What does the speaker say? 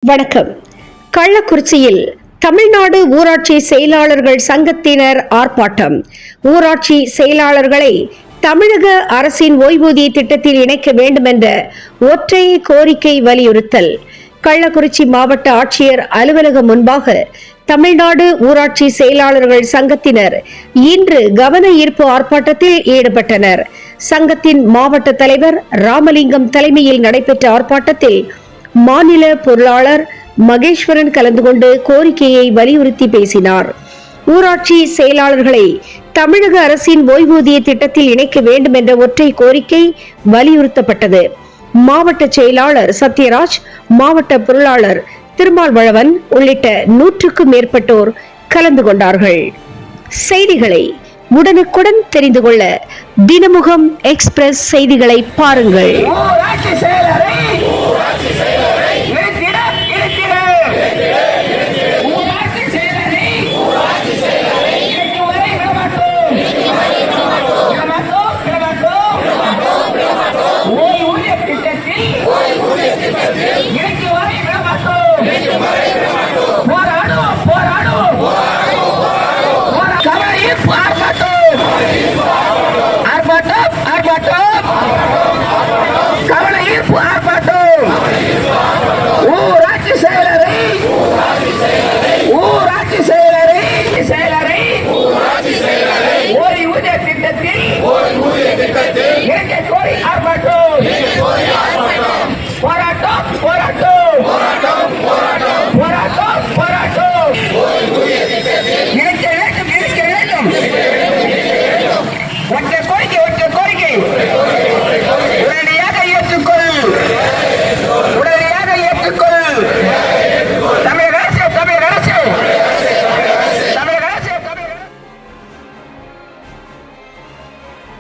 வணக்கம். கள்ளக்குறிச்சியில் தமிழ்நாடு ஊராட்சி செயலாளர்கள் சங்கத்தினர் ஆர்ப்பாட்டம். ஊராட்சி செயலாளர்களை தமிழக அரசின் ஓய்வூதிய திட்டத்தில் இணைக்க வேண்டும் என்ற ஒற்றை கோரிக்கை வலியுறுத்தல். கள்ளக்குறிச்சி மாவட்ட ஆட்சியர் அலுவலகம் முன்பாக தமிழ்நாடு ஊராட்சி செயலாளர்கள் சங்கத்தினர் இன்று கவன ஈர்ப்பு ஆர்ப்பாட்டத்தில் ஈடுபட்டனர். சங்கத்தின் மாவட்ட தலைவர் ராமலிங்கம் தலைமையில் நடைபெற்ற ஆர்ப்பாட்டத்தில் மாநில பொருளாளர் மகேஸ்வரன் கலந்து கொண்டு கோரிக்கையை வலியுறுத்தி பேசினார். ஊராட்சி செயலாளர்களை தமிழக அரசின் ஓய்வூதிய திட்டத்தில் இணைக்க வேண்டும் என்ற ஒற்றை கோரிக்கை வலியுறுத்தப்பட்டது. மாவட்ட செயலாளர் சத்யராஜ், மாவட்ட பொருளாளர் திருமால்வளவன் உள்ளிட்ட 100க்கும் மேற்பட்டோர் கலந்து கொண்டார்கள். செய்திகளை உடனுக்குடன் தெரிந்து கொள்ள தினமுகம் எக்ஸ்பிரஸ் செய்திகளை பாருங்கள். இணைக்கு வரை விட மாட்டோம்.